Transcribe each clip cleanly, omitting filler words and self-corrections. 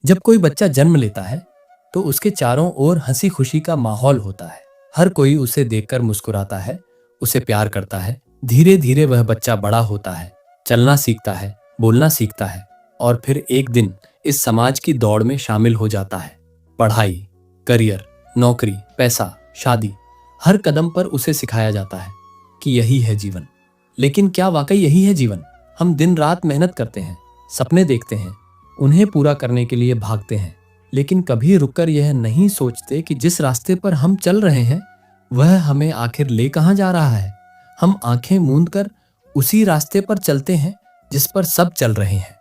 जब कोई बच्चा जन्म लेता है तो उसके चारों ओर हंसी खुशी का माहौल होता है। हर कोई उसे देखकर मुस्कुराता है, उसे प्यार करता है। धीरे धीरे वह बच्चा बड़ा होता है, चलना सीखता है, बोलना सीखता है और फिर एक दिन इस समाज की दौड़ में शामिल हो जाता है। पढ़ाई, करियर, नौकरी, पैसा, शादी, हर कदम पर उसे सिखाया जाता है कि यही है जीवन। लेकिन क्या वाकई यही है जीवन? हम दिन रात मेहनत करते हैं, सपने देखते हैं, उन्हें पूरा करने के लिए भागते हैं, लेकिन कभी रुककर यह नहीं सोचते कि जिस रास्ते पर हम चल रहे हैं वह हमें आखिर ले कहाँ जा रहा है। हम आंखें मूंद कर उसी रास्ते पर चलते हैं जिस पर सब चल रहे हैं,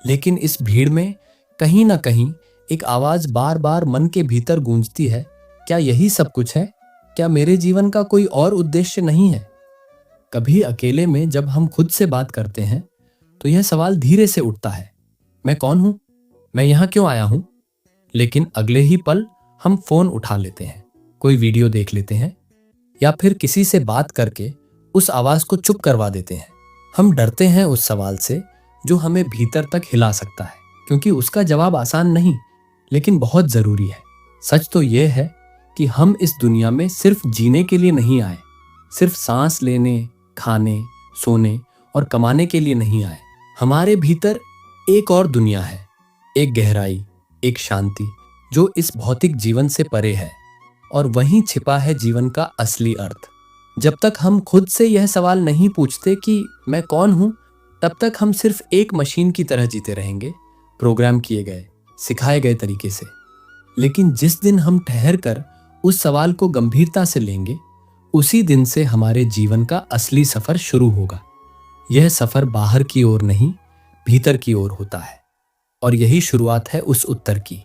लेकिन इस भीड़ में कहीं ना कहीं एक आवाज बार बार मन के भीतर गूंजती है, क्या यही सब कुछ है? क्या मेरे जीवन का कोई और उद्देश्य नहीं है? कभी अकेले में जब हम खुद से बात करते हैं तो यह सवाल धीरे से उठता है, मैं कौन हूं? मैं यहां क्यों आया हूं? लेकिन अगले ही पल हम फोन उठा लेते हैं, कोई वीडियो देख लेते हैं या फिर किसी से बात करके उस आवाज को चुप करवा देते हैं। हम डरते हैं उस सवाल से जो हमें भीतर तक हिला सकता है, क्योंकि उसका जवाब आसान नहीं लेकिन बहुत जरूरी है। सच तो यह है कि हम इस दुनिया में सिर्फ जीने के लिए नहीं आए, सिर्फ सांस लेने, खाने, सोने और कमाने के लिए नहीं आए। हमारे भीतर एक और दुनिया है, एक गहराई, एक शांति जो इस भौतिक जीवन से परे है, और वहीं छिपा है जीवन का असली अर्थ। जब तक हम खुद से यह सवाल नहीं पूछते कि मैं कौन हूं, तब तक हम सिर्फ एक मशीन की तरह जीते रहेंगे, प्रोग्राम किए गए, सिखाए गए तरीके से। लेकिन जिस दिन हम ठहर कर उस सवाल को गंभीरता से लेंगे, उसी दिन से हमारे जीवन का असली सफर शुरू होगा। यह सफर बाहर की ओर नहीं, भीतर की ओर होता है, और यही शुरुआत है उस उत्तर की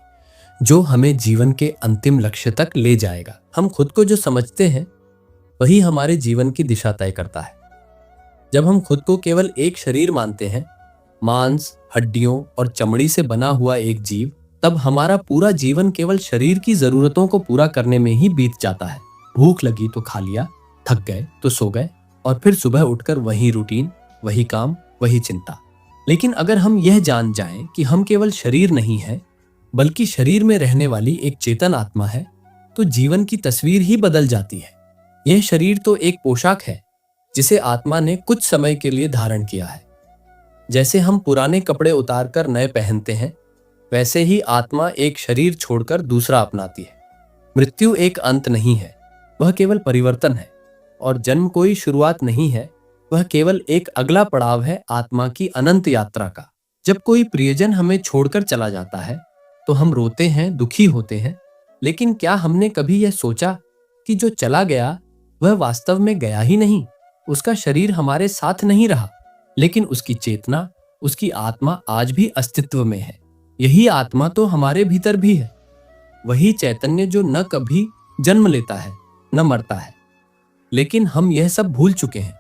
जो हमें जीवन के अंतिम लक्ष्य तक ले जाएगा। हम खुद को जो समझते हैं वही हमारे जीवन की दिशा तय करता है। जब हम खुद को केवल एक शरीर मानते हैं, मांस, हड्डियों और चमड़ी से बना हुआ एक जीव, तब हमारा पूरा जीवन केवल शरीर की जरूरतों को पूरा करने में ही बीत जाता है। भूख लगी तो खा लिया, थक गए तो सो गए, और फिर सुबह उठकर वही रूटीन, वही काम, वही चिंता। लेकिन अगर हम यह जान जाएं कि हम केवल शरीर नहीं है बल्कि शरीर में रहने वाली एक चेतन आत्मा है, तो जीवन की तस्वीर ही बदल जाती है। यह शरीर तो एक पोशाक है जिसे आत्मा ने कुछ समय के लिए धारण किया है। जैसे हम पुराने कपड़े उतारकर नए पहनते हैं, वैसे ही आत्मा एक शरीर छोड़कर दूसरा अपनाती है। मृत्यु एक अंत नहीं है, वह केवल परिवर्तन है, और जन्म कोई शुरुआत नहीं है, वह केवल एक अगला पड़ाव है आत्मा की अनंत यात्रा का। जब कोई प्रियजन हमें छोड़कर चला जाता है तो हम रोते हैं, दुखी होते हैं, लेकिन क्या हमने कभी यह सोचा कि जो चला गया वह वास्तव में गया ही नहीं? उसका शरीर हमारे साथ नहीं रहा, लेकिन उसकी चेतना, उसकी आत्मा आज भी अस्तित्व में है। यही आत्मा तो हमारे भीतर भी है, वही चैतन्य जो न कभी जन्म लेता है न मरता है। लेकिन हम यह सब भूल चुके हैं।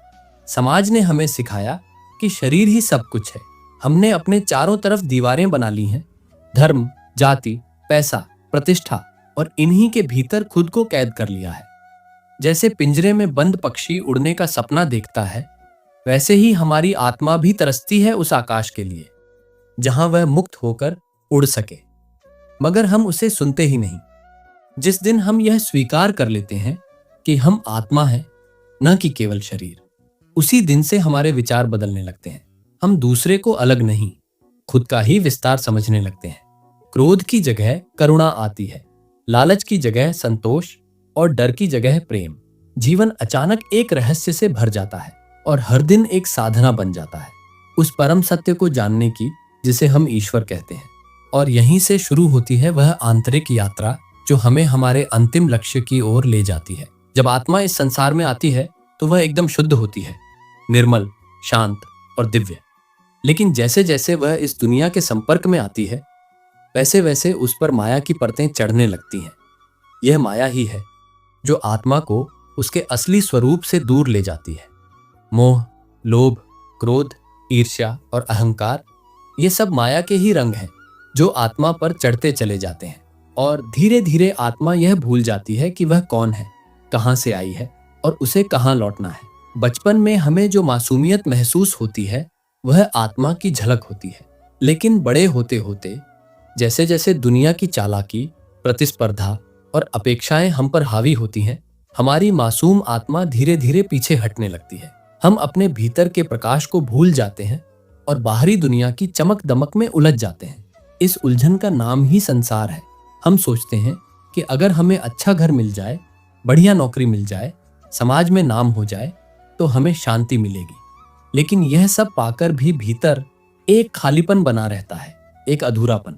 समाज ने हमें सिखाया कि शरीर ही सब कुछ है। हमने अपने चारों तरफ दीवारें बना ली हैं, धर्म, जाति, पैसा, प्रतिष्ठा, और इन्हीं के भीतर खुद को कैद कर लिया है। जैसे पिंजरे में बंद पक्षी उड़ने का सपना देखता है, वैसे ही हमारी आत्मा भी तरसती है उस आकाश के लिए जहां वह मुक्त होकर उड़ सके, मगर हम उसे सुनते ही नहीं। जिस दिन हम यह स्वीकार कर लेते हैं कि हम आत्मा हैं, न कि केवल शरीर, उसी दिन से हमारे विचार बदलने लगते हैं। हम दूसरे को अलग नहीं, खुद का ही विस्तार समझने लगते हैं। क्रोध की जगह करुणा आती है, लालच की जगह संतोष, और डर की जगह प्रेम। जीवन अचानक एक रहस्य से भर जाता है और हर दिन एक साधना बन जाता है उस परम सत्य को जानने की जिसे हम ईश्वर कहते हैं। और यहीं से शुरू होती है वह आंतरिक यात्रा जो हमें हमारे अंतिम लक्ष्य की ओर ले जाती है। जब आत्मा इस संसार में आती है तो वह एकदम शुद्ध होती है, निर्मल, शांत और दिव्य। लेकिन जैसे जैसे वह इस दुनिया के संपर्क में आती है, वैसे वैसे उस पर माया की परतें चढ़ने लगती हैं। यह माया ही है जो आत्मा को उसके असली स्वरूप से दूर ले जाती है। मोह, लोभ, क्रोध, ईर्ष्या और अहंकार, ये सब माया के ही रंग हैं जो आत्मा पर चढ़ते चले जाते हैं, और धीरे धीरे आत्मा यह भूल जाती है कि वह कौन है, कहां से आई है और उसे कहां लौटना है। बचपन में हमें जो मासूमियत महसूस होती है वह आत्मा की झलक होती है, लेकिन बड़े होते होते जैसे जैसे दुनिया की चालाकी, प्रतिस्पर्धा और अपेक्षाएं हम पर हावी होती हैं, हमारी मासूम आत्मा धीरे धीरे पीछे हटने लगती है। हम अपने भीतर के प्रकाश को भूल जाते हैं और बाहरी दुनिया की चमक दमक में उलझ जाते हैं। इस उलझन का नाम ही संसार है। हम सोचते हैं कि अगर हमें अच्छा घर मिल जाए, बढ़िया नौकरी मिल जाए, समाज में नाम हो जाए, तो हमें शांति मिलेगी। लेकिन यह सब पाकर भी भीतर एक खालीपन बना रहता है, एक अधूरापन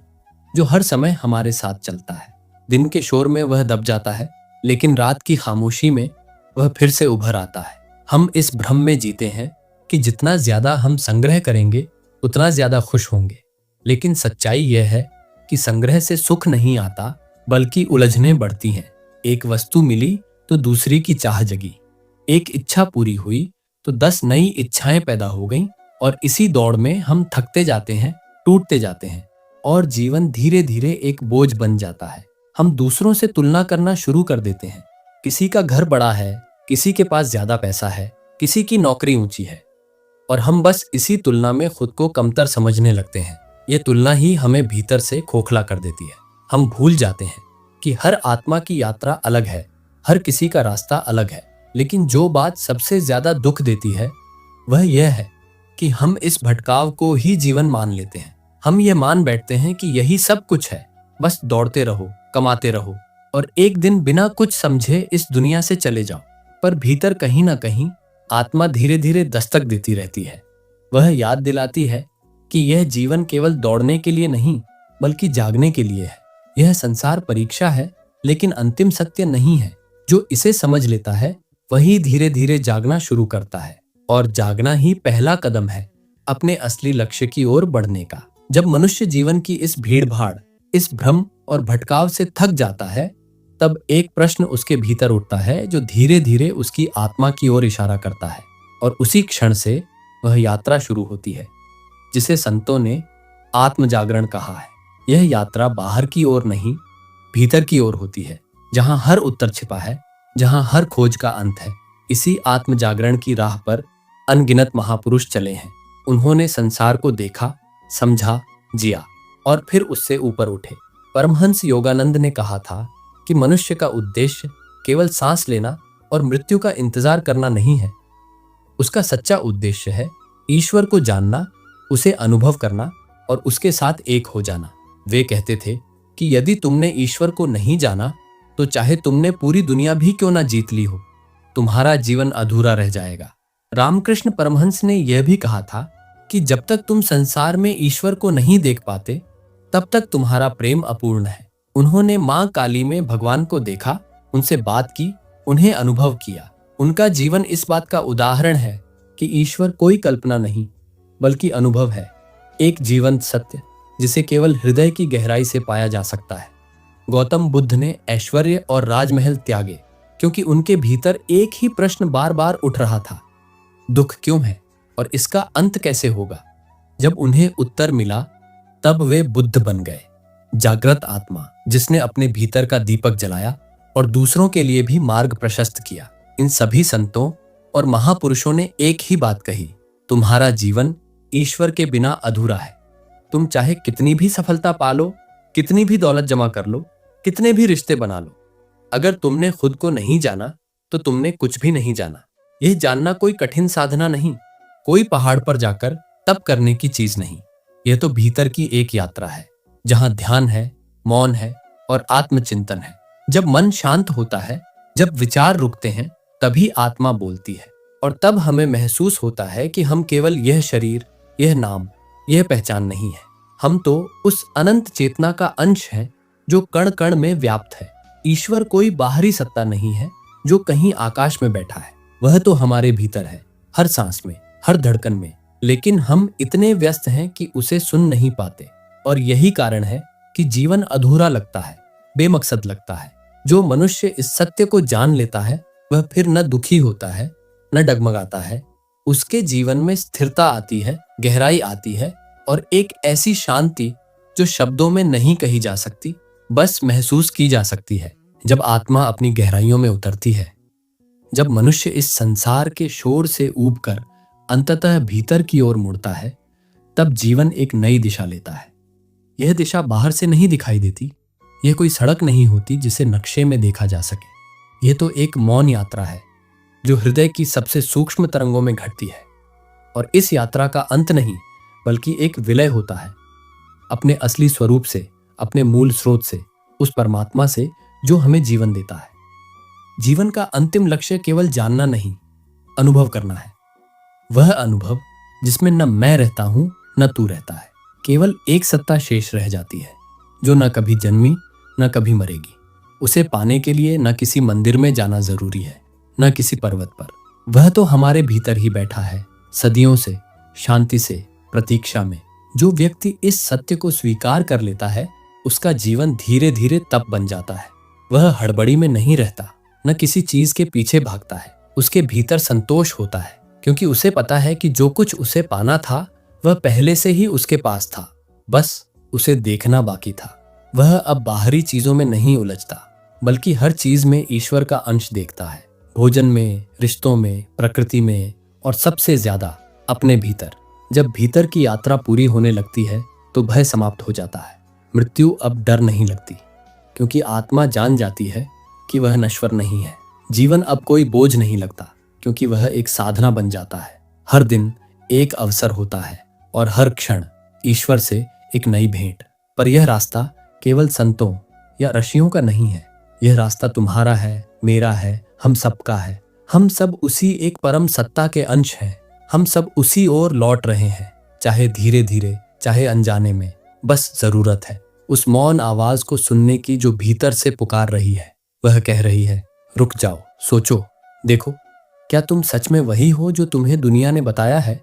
जो हर समय हमारे साथ चलता है। दिन के शोर में वह दब जाता है, लेकिन रात की खामोशी में वह फिर से उभर आता है। हम इस भ्रम में जीते हैं कि जितना ज्यादा हम संग्रह करेंगे उतना ज्यादा खुश होंगे। लेकिन सच्चाई यह है कि संग्रह से सुख नहीं आता, बल्कि उलझनें बढ़ती हैं। एक वस्तु मिली तो दूसरी की चाह जगी, एक इच्छा पूरी हुई तो 10 नई इच्छाएं पैदा हो गईं, और इसी दौड़ में हम थकते जाते हैं, टूटते जाते हैं और जीवन धीरे धीरे एक बोझ बन जाता है। हम दूसरों से तुलना करना शुरू कर देते हैं। किसी का घर बड़ा है, किसी के पास ज्यादा पैसा है, किसी की नौकरी ऊंची है, और हम बस इसी तुलना में खुद को कमतर समझने लगते हैं। ये तुलना ही हमें भीतर से खोखला कर देती है। हम भूल जाते हैं कि हर आत्मा की यात्रा अलग है, हर किसी का रास्ता अलग है। लेकिन जो बात सबसे ज्यादा दुख देती है वह यह है कि हम इस भटकाव को ही जीवन मान लेते हैं। हम ये मान बैठते हैं कि यही सब कुछ है, बस दौड़ते रहो, कमाते रहो और एक दिन बिना कुछ समझे इस दुनिया से चले जाओ। पर भीतर कहीं ना कहीं आत्मा धीरे धीरे दस्तक देती रहती है। वह याद दिलाती है कि यह जीवन केवल दौड़ने के लिए नहीं, बल्कि जागने के लिए है। यह संसार परीक्षा है, लेकिन अंतिम सत्य नहीं है। जो इसे समझ लेता है वही धीरे धीरे जागना शुरू करता है, और जागना ही पहला कदम है अपने असली लक्ष्य की ओर बढ़ने का। जब मनुष्य जीवन की इस भीड़ भाड़, इस भ्रम और भटकाव से थक जाता है, तब एक प्रश्न उसके भीतर उठता है जो धीरे धीरे उसकी आत्मा की ओर इशारा करता है, और उसी क्षण से वह यात्रा शुरू होती है जिसे संतों ने आत्म जागरण कहा है। यह यात्रा बाहर की ओर नहीं, भीतर की ओर होती है, जहां हर उत्तर छिपा है, जहां हर खोज का अंत है। इसी आत्म जागरण की राह पर अनगिनत महापुरुष चले हैं। उन्होंने संसार को देखा, समझा, जिया और फिर उससे ऊपर उठे। परमहंस योगानंद ने कहा था कि मनुष्य का उद्देश्य केवल सांस लेना और मृत्यु का इंतजार करना नहीं है। उसका सच्चा उद्देश्य है ईश्वर को जानना, उसे अनुभव करना और उसके साथ एक हो जाना। वे कहते थे कि यदि तुमने ईश्वर को नहीं जाना तो चाहे तुमने पूरी दुनिया भी क्यों ना जीत ली हो, तुम्हारा जीवन अधूरा रह जाएगा। रामकृष्ण परमहंस ने यह भी कहा था कि जब तक तुम संसार में ईश्वर को नहीं देख पाते, तब तक तुम्हारा प्रेम अपूर्ण है। उन्होंने मां काली में भगवान को देखा, उनसे बात की, उन्हें अनुभव किया। उनका जीवन इस बात का उदाहरण है कि ईश्वर कोई कल्पना नहीं, बल्कि अनुभव है, एक जीवंत सत्य जिसे केवल हृदय की गहराई से पाया जा सकता है। गौतम बुद्ध ने ऐश्वर्य और राजमहल त्यागे क्योंकि उनके भीतर एक ही प्रश्न बार बार उठ रहा था, दुख क्यों है और इसका अंत कैसे होगा। जब उन्हें उत्तर मिला तब वे बुद्ध बन गए, जागृत आत्मा जिसने अपने भीतर का दीपक जलाया और दूसरों के लिए भी मार्ग प्रशस्त किया। इन सभी संतों और महापुरुषों ने एक ही बात कही, तुम्हारा जीवन ईश्वर के बिना अधूरा है। तुम चाहे कितनी भी सफलता पालो, कितनी भी दौलत जमा कर लो, कितने भी रिश्ते बना लो, अगर तुमने खुद को नहीं जाना तो तुमने कुछ भी नहीं जाना। यह जानना कोई कठिन साधना नहीं, कोई पहाड़ पर जाकर तप करने की चीज नहीं। यह तो भीतर की एक यात्रा है, जहां ध्यान है, मौन है और आत्मचिंतन है। जब मन शांत होता है, जब विचार रुकते हैं, तभी आत्मा बोलती है, और तब हमें महसूस होता है कि हम केवल यह शरीर, यह नाम, यह पहचान नहीं है। हम तो उस अनंत चेतना का अंश हैं जो कण कण में व्याप्त है। ईश्वर कोई बाहरी सत्ता नहीं है जो कहीं आकाश में बैठा है, वह तो हमारे भीतर है, हर सांस में, हर धड़कन में। लेकिन हम इतने व्यस्त हैं कि उसे सुन नहीं पाते, और यही कारण है कि जीवन अधूरा लगता है, बेमकसद लगता है। जो मनुष्य इस सत्य को जान लेता है वह फिर न दुखी होता है, न डगमगाता है। उसके जीवन में स्थिरता आती है, गहराई आती है और एक ऐसी शांति जो शब्दों में नहीं कही जा सकती, बस महसूस की जा सकती है। जब आत्मा अपनी गहराइयों में उतरती है, जब मनुष्य इस संसार के शोर से ऊबकर अंततः भीतर की ओर मुड़ता है, तब जीवन एक नई दिशा लेता है। यह दिशा बाहर से नहीं दिखाई देती। यह कोई सड़क नहीं होती जिसे नक्शे में देखा जा सके। यह तो एक मौन यात्रा है जो हृदय की सबसे सूक्ष्म तरंगों में घटती है। और इस यात्रा का अंत नहीं बल्कि एक विलय होता है अपने असली स्वरूप से, अपने मूल स्रोत से, उस परमात्मा से जो हमें जीवन देता है। जीवन का अंतिम लक्ष्य केवल जानना नहीं, अनुभव करना है। वह अनुभव जिसमें न मैं रहता हूं न तू रहता है। केवल एक सत्ता शेष रह जाती है जो न कभी जन्मी न कभी मरेगी। उसे पाने के लिए न किसी मंदिर में जाना जरूरी है न किसी पर्वत पर। वह तो हमारे भीतर ही बैठा है, सदियों से, शांति से, प्रतीक्षा में। जो व्यक्ति इस सत्य को स्वीकार कर लेता है उसका जीवन धीरे धीरे तप बन जाता है। वह हड़बड़ी में नहीं रहता, न किसी चीज के पीछे भागता है। उसके भीतर संतोष होता है क्योंकि उसे पता है कि जो कुछ उसे पाना था वह पहले से ही उसके पास था, बस उसे देखना बाकी था। वह अब बाहरी चीजों में नहीं उलझता बल्कि हर चीज में ईश्वर का अंश देखता है। भोजन में, रिश्तों में, प्रकृति में और सबसे ज्यादा अपने भीतर। जब भीतर की यात्रा पूरी होने लगती है तो भय समाप्त हो जाता है। मृत्यु अब डर नहीं लगती क्योंकि आत्मा जान जाती है कि वह नश्वर नहीं है। जीवन अब कोई बोझ नहीं लगता क्योंकि वह एक साधना बन जाता है। हर दिन एक अवसर होता है और हर क्षण ईश्वर से एक नई भेंट। पर यह रास्ता केवल संतों या ऋषियों का नहीं है। यह रास्ता तुम्हारा है, मेरा है, हम सबका है। हम सब उसी एक परम सत्ता के अंश हैं। हम सब उसी ओर लौट रहे हैं, चाहे धीरे धीरे, चाहे अनजाने में। बस जरूरत है उस मौन आवाज को सुनने की जो भीतर से पुकार रही है। वह कह रही है, रुक जाओ, सोचो, देखो, क्या तुम सच में वही हो जो तुम्हें दुनिया ने बताया है,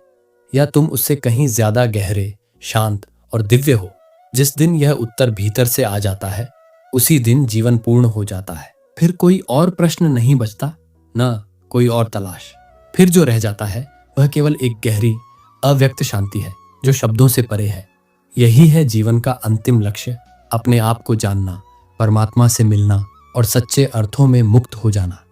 या तुम उससे कहीं ज्यादा गहरे, शांत और दिव्य हो। जिस दिन यह उत्तर भीतर से आ जाता है उसी दिन जीवन पूर्ण हो जाता है। फिर कोई और प्रश्न नहीं बचता, न कोई और तलाश। फिर जो रह जाता है वह केवल एक गहरी, अव्यक्त शांति है जो शब्दों से परे है। यही है जीवन का अंतिम लक्ष्य, अपने आप को जानना, परमात्मा से मिलना और सच्चे अर्थों में मुक्त हो जाना।